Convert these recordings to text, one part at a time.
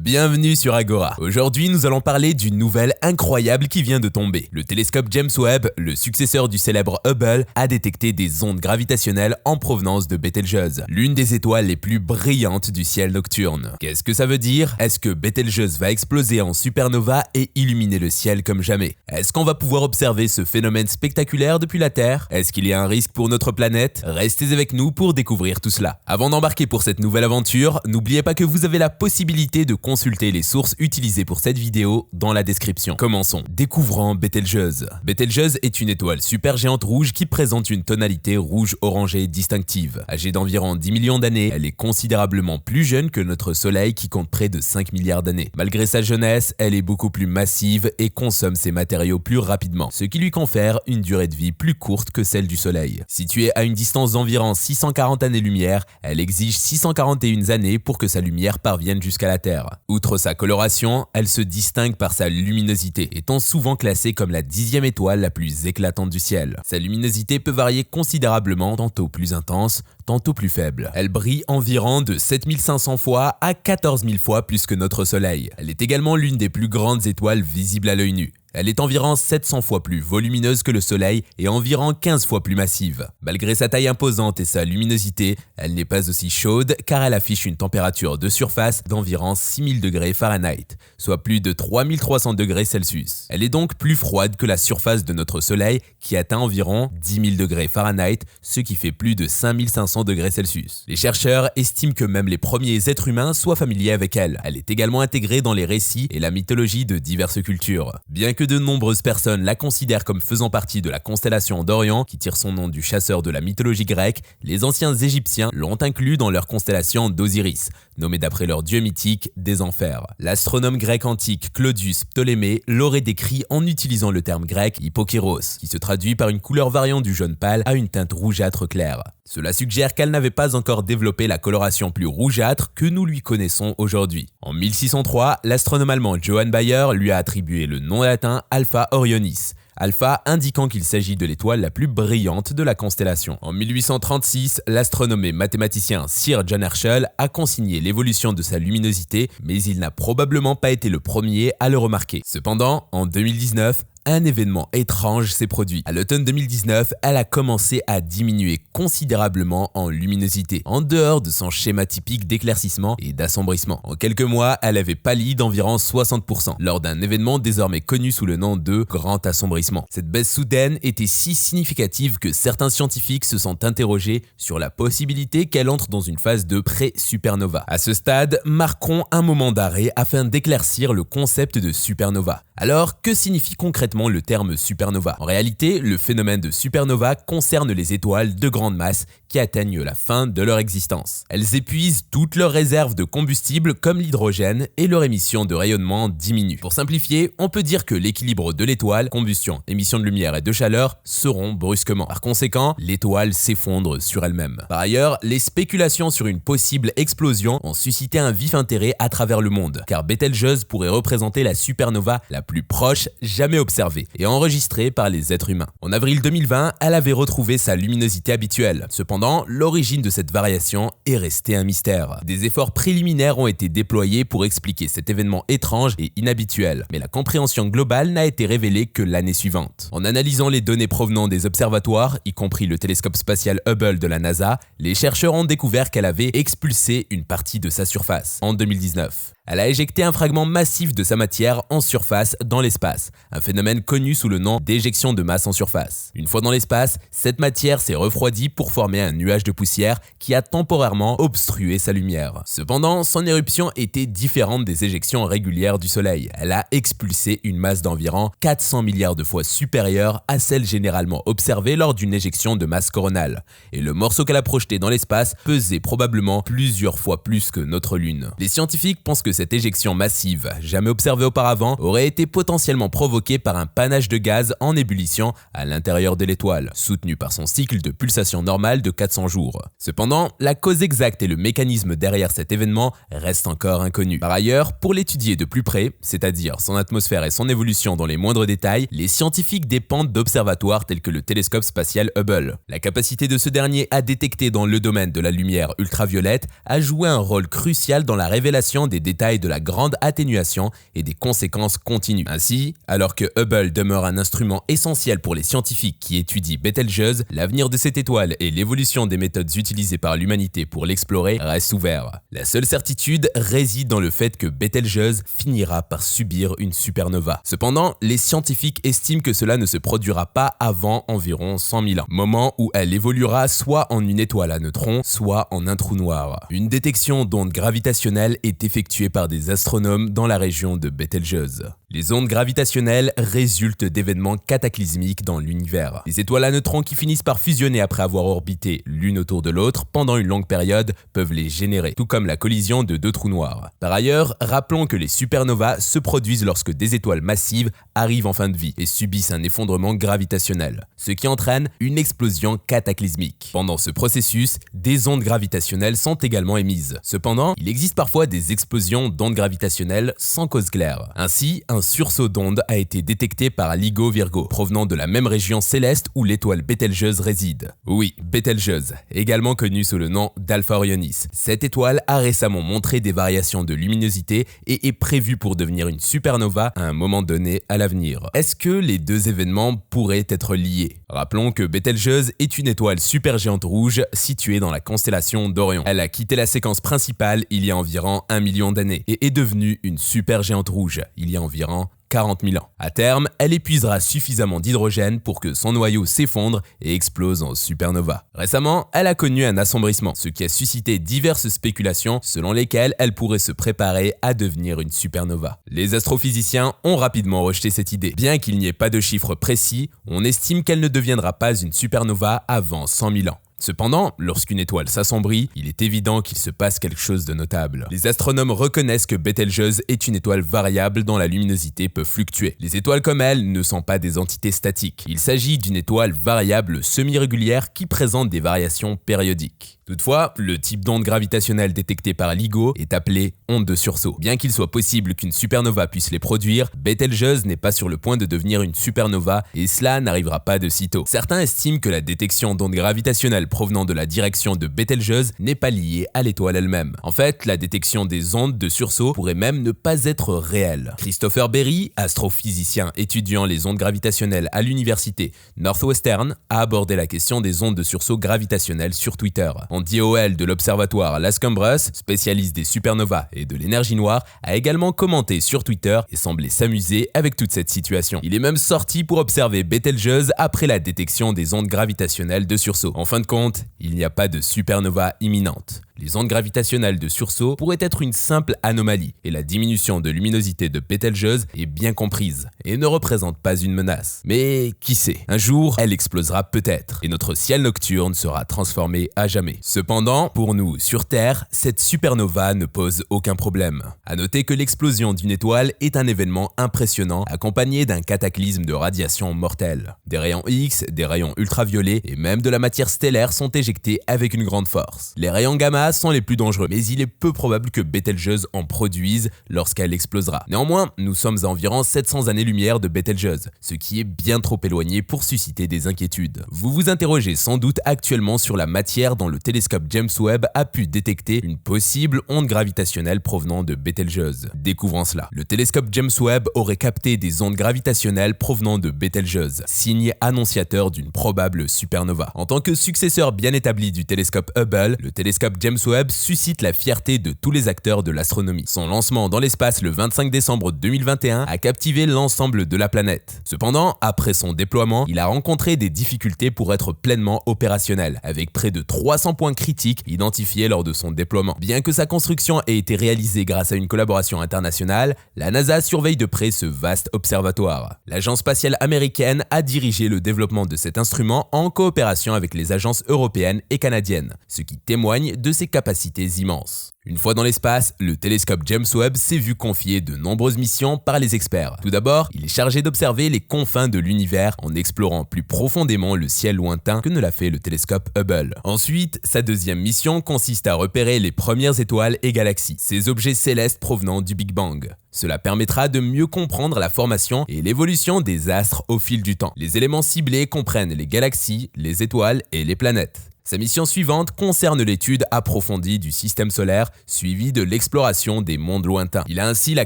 Bienvenue sur Agora. Aujourd'hui, nous allons parler d'une nouvelle incroyable qui vient de tomber. Le télescope James Webb, le successeur du célèbre Hubble, a détecté des ondes gravitationnelles en provenance de Bételgeuse, l'une des étoiles les plus brillantes du ciel nocturne. Qu'est-ce que ça veut dire? Est-ce que Bételgeuse va exploser en supernova et illuminer le ciel comme jamais? Est-ce qu'on va pouvoir observer ce phénomène spectaculaire depuis la Terre? Est-ce qu'il y a un risque pour notre planète? Restez avec nous pour découvrir tout cela. Avant d'embarquer pour cette nouvelle aventure, n'oubliez pas que vous avez la possibilité de consulter les sources utilisées pour cette vidéo dans la description. Commençons. Découvrant Bételgeuse. Bételgeuse est une étoile supergéante rouge qui présente une tonalité rouge-orangé distinctive. Âgée d'environ 10 millions d'années, elle est considérablement plus jeune que notre Soleil qui compte près de 5 milliards d'années. Malgré sa jeunesse, elle est beaucoup plus massive et consomme ses matériaux plus rapidement, ce qui lui confère une durée de vie plus courte que celle du Soleil. Située à une distance d'environ 640 années-lumière, elle exige 641 années pour que sa lumière parvienne jusqu'à la Terre. Outre sa coloration, elle se distingue par sa luminosité, étant souvent classée comme la 10e étoile la plus éclatante du ciel. Sa luminosité peut varier considérablement, tantôt plus intense, tantôt plus faible. Elle brille environ de 7500 fois à 14 000 fois plus que notre Soleil. Elle est également l'une des plus grandes étoiles visibles à l'œil nu. Elle est environ 700 fois plus volumineuse que le Soleil et environ 15 fois plus massive. Malgré sa taille imposante et sa luminosité, elle n'est pas aussi chaude car elle affiche une température de surface d'environ 6000 degrés Fahrenheit, soit plus de 3300 degrés Celsius. Elle est donc plus froide que la surface de notre Soleil qui atteint environ 10 000 degrés Fahrenheit, ce qui fait plus de 5500 degrés Celsius. Les chercheurs estiment que même les premiers êtres humains soient familiers avec elle. Elle est également intégrée dans les récits et la mythologie de diverses cultures. Bien que de nombreuses personnes la considèrent comme faisant partie de la constellation d'Orion, qui tire son nom du chasseur de la mythologie grecque, les anciens Égyptiens l'ont inclus dans leur constellation d'Osiris, nommée d'après leur dieu mythique des enfers. L'astronome grec antique Claudius Ptolémée l'aurait décrit en utilisant le terme grec hypokéros, qui se traduit par une couleur variant du jaune pâle à une teinte rougeâtre claire. Cela suggère qu'elle n'avait pas encore développé la coloration plus rougeâtre que nous lui connaissons aujourd'hui. En 1603, l'astronome allemand Johann Bayer lui a attribué le nom latin Alpha Orionis, Alpha indiquant qu'il s'agit de l'étoile la plus brillante de la constellation. En 1836, l'astronome et mathématicien Sir John Herschel a consigné l'évolution de sa luminosité, mais il n'a probablement pas été le premier à le remarquer. Cependant, en 2019, un événement étrange s'est produit. À l'automne 2019, elle a commencé à diminuer considérablement en luminosité, en dehors de son schéma typique d'éclaircissement et d'assombrissement. En quelques mois, elle avait pâli d'environ 60%, lors d'un événement désormais connu sous le nom de grand assombrissement. Cette baisse soudaine était si significative que certains scientifiques se sont interrogés sur la possibilité qu'elle entre dans une phase de pré-supernova. À ce stade, marquons un moment d'arrêt afin d'éclaircir le concept de supernova. Alors, que signifie concrètement le terme supernova? En réalité, le phénomène de supernova concerne les étoiles de grande masse qui atteignent la fin de leur existence. Elles épuisent toutes leurs réserves de combustible comme l'hydrogène et leur émission de rayonnement diminue. Pour simplifier, on peut dire que l'équilibre de l'étoile, combustion, émission de lumière et de chaleur, seront brusquement. Par conséquent, l'étoile s'effondre sur elle-même. Par ailleurs, les spéculations sur une possible explosion ont suscité un vif intérêt à travers le monde, car Bételgeuse pourrait représenter la supernova la plus proche jamais observée et enregistrée par les êtres humains. En avril 2020, elle avait retrouvé sa luminosité habituelle. Cependant, l'origine de cette variation est restée un mystère. Des efforts préliminaires ont été déployés pour expliquer cet événement étrange et inhabituel, mais la compréhension globale n'a été révélée que l'année suivante. En analysant les données provenant des observatoires, y compris le télescope spatial Hubble de la NASA, les chercheurs ont découvert qu'elle avait expulsé une partie de sa surface en 2019. Elle a éjecté un fragment massif de sa matière en surface dans l'espace, un phénomène connu sous le nom d'éjection de masse en surface. Une fois dans l'espace, cette matière s'est refroidie pour former un nuage de poussière qui a temporairement obstrué sa lumière. Cependant, son éruption était différente des éjections régulières du Soleil. Elle a expulsé une masse d'environ 400 milliards de fois supérieure à celle généralement observée lors d'une éjection de masse coronale. Et le morceau qu'elle a projeté dans l'espace pesait probablement plusieurs fois plus que notre Lune. Les scientifiques pensent que cette éjection massive, jamais observée auparavant, aurait été potentiellement provoquée par un panache de gaz en ébullition à l'intérieur de l'étoile, soutenu par son cycle de pulsation normale de 400 jours. Cependant, la cause exacte et le mécanisme derrière cet événement restent encore inconnus. Par ailleurs, pour l'étudier de plus près, c'est-à-dire son atmosphère et son évolution dans les moindres détails, les scientifiques dépendent d'observatoires tels que le télescope spatial Hubble. La capacité de ce dernier à détecter dans le domaine de la lumière ultraviolette a joué un rôle crucial dans la révélation des détails détails de la grande atténuation et des conséquences continues. Ainsi, alors que Hubble demeure un instrument essentiel pour les scientifiques qui étudient Betelgeuse, l'avenir de cette étoile et l'évolution des méthodes utilisées par l'humanité pour l'explorer restent ouverts. La seule certitude réside dans le fait que Betelgeuse finira par subir une supernova. Cependant, les scientifiques estiment que cela ne se produira pas avant environ 100 000 ans, moment où elle évoluera soit en une étoile à neutrons, soit en un trou noir. Une détection d'ondes gravitationnelles est effectuée par des astronomes dans la région de Betelgeuse. Les ondes gravitationnelles résultent d'événements cataclysmiques dans l'univers. Les étoiles à neutrons qui finissent par fusionner après avoir orbité l'une autour de l'autre pendant une longue période peuvent les générer, tout comme la collision de deux trous noirs. Par ailleurs, rappelons que les supernovas se produisent lorsque des étoiles massives arrivent en fin de vie et subissent un effondrement gravitationnel, ce qui entraîne une explosion cataclysmique. Pendant ce processus, des ondes gravitationnelles sont également émises. Cependant, il existe parfois des explosions d'ondes gravitationnelles sans cause claire. Ainsi, un sursaut d'ondes a été détecté par LIGO Virgo, provenant de la même région céleste où l'étoile Betelgeuse réside. Oui, Betelgeuse, également connue sous le nom d'Alpha Orionis. Cette étoile a récemment montré des variations de luminosité et est prévue pour devenir une supernova à un moment donné à l'avenir. Est-ce que les deux événements pourraient être liés? Rappelons que Betelgeuse est une étoile supergéante rouge située dans la constellation d'Orion. Elle a quitté la séquence principale il y a environ 1 million d'années et est devenue une supergéante rouge il y a environ 40 000 ans. À terme, elle épuisera suffisamment d'hydrogène pour que son noyau s'effondre et explose en supernova. Récemment, elle a connu un assombrissement, ce qui a suscité diverses spéculations selon lesquelles elle pourrait se préparer à devenir une supernova. Les astrophysiciens ont rapidement rejeté cette idée. Bien qu'il n'y ait pas de chiffres précis, on estime qu'elle ne deviendra pas une supernova avant 100 000 ans. Cependant, lorsqu'une étoile s'assombrit, il est évident qu'il se passe quelque chose de notable. Les astronomes reconnaissent que Betelgeuse est une étoile variable dont la luminosité peut fluctuer. Les étoiles comme elle ne sont pas des entités statiques. Il s'agit d'une étoile variable semi-régulière qui présente des variations périodiques. Toutefois, le type d'onde gravitationnelle détectée par LIGO est appelé onde de sursaut. Bien qu'il soit possible qu'une supernova puisse les produire, Betelgeuse n'est pas sur le point de devenir une supernova et cela n'arrivera pas de sitôt. Certains estiment que la détection d'ondes gravitationnelles provenant de la direction de Betelgeuse n'est pas liée à l'étoile elle-même. En fait, la détection des ondes de sursaut pourrait même ne pas être réelle. Christopher Berry, astrophysicien étudiant les ondes gravitationnelles à l'université Northwestern, a abordé la question des ondes de sursaut gravitationnelles sur Twitter. DOL de l'observatoire Las Cumbres, spécialiste des supernovas et de l'énergie noire, a également commenté sur Twitter et semblait s'amuser avec toute cette situation. Il est même sorti pour observer Betelgeuse après la détection des ondes gravitationnelles de sursaut. En fin de compte, il n'y a pas de supernova imminente. Les ondes gravitationnelles de sursaut pourraient être une simple anomalie et la diminution de luminosité de Betelgeuse est bien comprise et ne représente pas une menace. Mais qui sait, un jour, elle explosera peut-être et notre ciel nocturne sera transformé à jamais. Cependant, pour nous, sur Terre, cette supernova ne pose aucun problème. À noter que l'explosion d'une étoile est un événement impressionnant accompagné d'un cataclysme de radiation mortelle. Des rayons X, des rayons ultraviolets et même de la matière stellaire sont éjectés avec une grande force. Les rayons gamma sont les plus dangereux, mais il est peu probable que Betelgeuse en produise lorsqu'elle explosera. Néanmoins, nous sommes à environ 700 années-lumière de Betelgeuse, ce qui est bien trop éloigné pour susciter des inquiétudes. Vous vous interrogez sans doute actuellement sur la matière dont le télescope James Webb a pu détecter une possible onde gravitationnelle provenant de Betelgeuse. Découvrons cela. Le télescope James Webb aurait capté des ondes gravitationnelles provenant de Betelgeuse, signe annonciateur d'une probable supernova. En tant que successeur bien établi du télescope Hubble, le télescope James Webb suscite la fierté de tous les acteurs de l'astronomie. Son lancement dans l'espace le 25 décembre 2021 a captivé l'ensemble de la planète. Cependant, après son déploiement, il a rencontré des difficultés pour être pleinement opérationnel, avec près de 300 points critiques identifiés lors de son déploiement. Bien que sa construction ait été réalisée grâce à une collaboration internationale, la NASA surveille de près ce vaste observatoire. L'agence spatiale américaine a dirigé le développement de cet instrument en coopération avec les agences européennes et canadiennes, ce qui témoigne de ses capacités immenses. Une fois dans l'espace, le télescope James Webb s'est vu confier de nombreuses missions par les experts. Tout d'abord, il est chargé d'observer les confins de l'univers en explorant plus profondément le ciel lointain que ne l'a fait le télescope Hubble. Ensuite, sa deuxième mission consiste à repérer les premières étoiles et galaxies, ces objets célestes provenant du Big Bang. Cela permettra de mieux comprendre la formation et l'évolution des astres au fil du temps. Les éléments ciblés comprennent les galaxies, les étoiles et les planètes. Sa mission suivante concerne l'étude approfondie du système solaire, suivie de l'exploration des mondes lointains. Il a ainsi la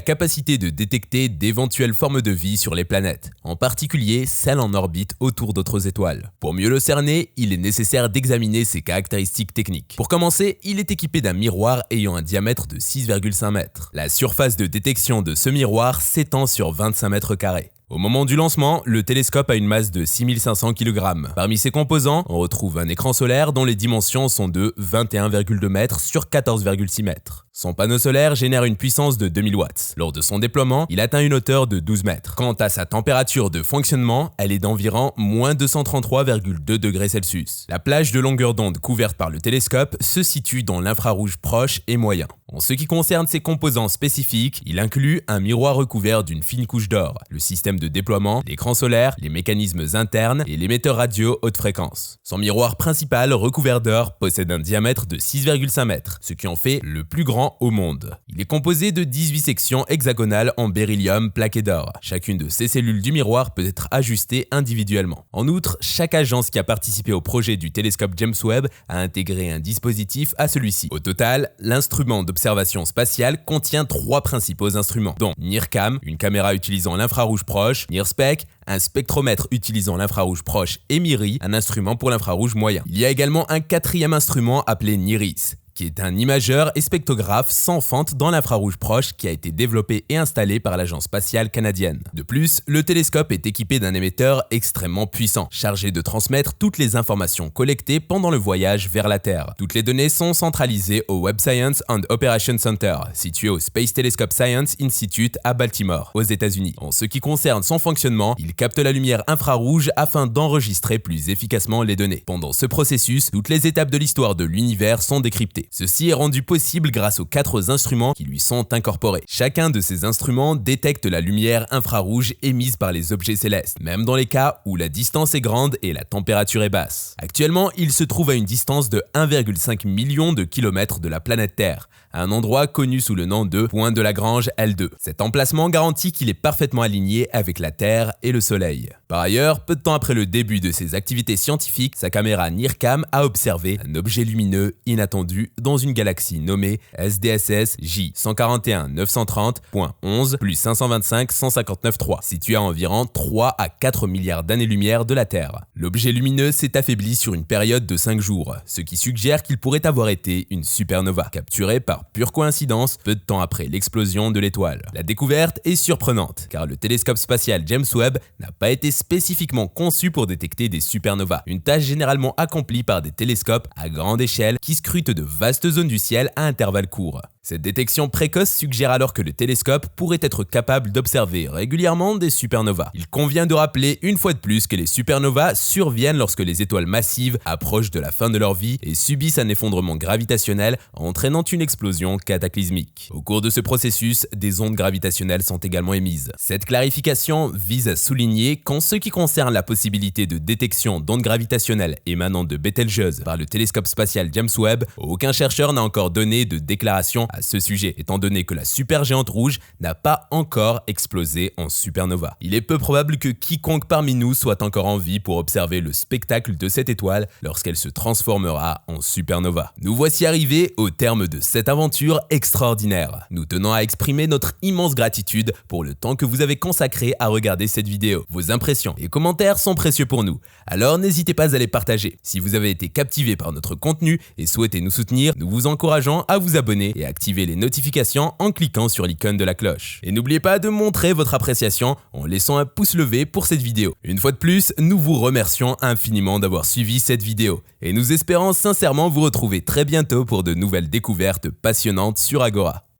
capacité de détecter d'éventuelles formes de vie sur les planètes, en particulier celles en orbite autour d'autres étoiles. Pour mieux le cerner, il est nécessaire d'examiner ses caractéristiques techniques. Pour commencer, il est équipé d'un miroir ayant un diamètre de 6,5 mètres. La surface de détection de ce miroir s'étend sur 25 mètres carrés. Au moment du lancement, le télescope a une masse de 6500 kg. Parmi ses composants, on retrouve un écran solaire dont les dimensions sont de 21,2 mètres sur 14,6 mètres. Son panneau solaire génère une puissance de 2000 watts. Lors de son déploiement, il atteint une hauteur de 12 mètres. Quant à sa température de fonctionnement, elle est d'environ moins 233,2 degrés Celsius. La plage de longueur d'onde couverte par le télescope se situe dans l'infrarouge proche et moyen. En ce qui concerne ses composants spécifiques, il inclut un miroir recouvert d'une fine couche d'or, le système de déploiement, l'écran solaire, les mécanismes internes et l'émetteur radio haute fréquence. Son miroir principal recouvert d'or possède un diamètre de 6,5 mètres, ce qui en fait le plus grand au monde. Il est composé de 18 sections hexagonales en beryllium plaqué d'or. Chacune de ces cellules du miroir peut être ajustée individuellement. En outre, chaque agence qui a participé au projet du télescope James Webb a intégré un dispositif à celui-ci. Au total, l'instrument d'observation spatiale contient 3 principaux instruments, dont NIRCam, une caméra utilisant l'infrarouge proche, NIRSPEC, un spectromètre utilisant l'infrarouge proche et MIRI, un instrument pour l'infrarouge moyen. Il y a également un 4e instrument appelé NIRIS, qui est un imageur et spectrographe sans fente dans l'infrarouge proche qui a été développé et installé par l'Agence spatiale canadienne. De plus, le télescope est équipé d'un émetteur extrêmement puissant, chargé de transmettre toutes les informations collectées pendant le voyage vers la Terre. Toutes les données sont centralisées au Web Science and Operations Center, situé au Space Telescope Science Institute à Baltimore, aux États-Unis. En ce qui concerne son fonctionnement, il capte la lumière infrarouge afin d'enregistrer plus efficacement les données. Pendant ce processus, toutes les étapes de l'histoire de l'univers sont décryptées. Ceci est rendu possible grâce aux 4 instruments qui lui sont incorporés. Chacun de ces instruments détecte la lumière infrarouge émise par les objets célestes, même dans les cas où la distance est grande et la température est basse. Actuellement, il se trouve à une distance de 1,5 million de kilomètres de la planète Terre, à un endroit connu sous le nom de Point de Lagrange L2. Cet emplacement garantit qu'il est parfaitement aligné avec la Terre et le Soleil. Par ailleurs, peu de temps après le début de ses activités scientifiques, sa caméra NIRCam a observé un objet lumineux inattendu dans une galaxie nommée SDSS J141-930.11 plus 525-159.3, située à environ 3 à 4 milliards d'années-lumière de la Terre. L'objet lumineux s'est affaibli sur une période de 5 jours, ce qui suggère qu'il pourrait avoir été une supernova, capturée par pure coïncidence peu de temps après l'explosion de l'étoile. La découverte est surprenante, car le télescope spatial James Webb n'a pas été spécifiquement conçu pour détecter des supernovas, une tâche généralement accomplie par des télescopes à grande échelle qui scrutent de vastes zones du ciel à intervalles courts. Cette détection précoce suggère alors que le télescope pourrait être capable d'observer régulièrement des supernovas. Il convient de rappeler une fois de plus que les supernovas surviennent lorsque les étoiles massives approchent de la fin de leur vie et subissent un effondrement gravitationnel entraînant une explosion cataclysmique. Au cours de ce processus, des ondes gravitationnelles sont également émises. Cette clarification vise à souligner qu'en ce qui concerne la possibilité de détection d'ondes gravitationnelles émanant de Betelgeuse par le télescope spatial James Webb, aucun chercheur n'a encore donné de déclaration à ce sujet, étant donné que la supergéante rouge n'a pas encore explosé en supernova. Il est peu probable que quiconque parmi nous soit encore en vie pour observer le spectacle de cette étoile lorsqu'elle se transformera en supernova. Nous voici arrivés au terme de cette aventure extraordinaire. Nous tenons à exprimer notre immense gratitude pour le temps que vous avez consacré à regarder cette vidéo. Vos impressions et commentaires sont précieux pour nous, alors n'hésitez pas à les partager. Si vous avez été captivé par notre contenu et souhaitez nous soutenir, nous vous encourageons à vous abonner et à activer les notifications en cliquant sur l'icône de la cloche. Et n'oubliez pas de montrer votre appréciation en laissant un pouce levé pour cette vidéo. Une fois de plus, nous vous remercions infiniment d'avoir suivi cette vidéo et nous espérons sincèrement vous retrouver très bientôt pour de nouvelles découvertes passionnantes sur Agora.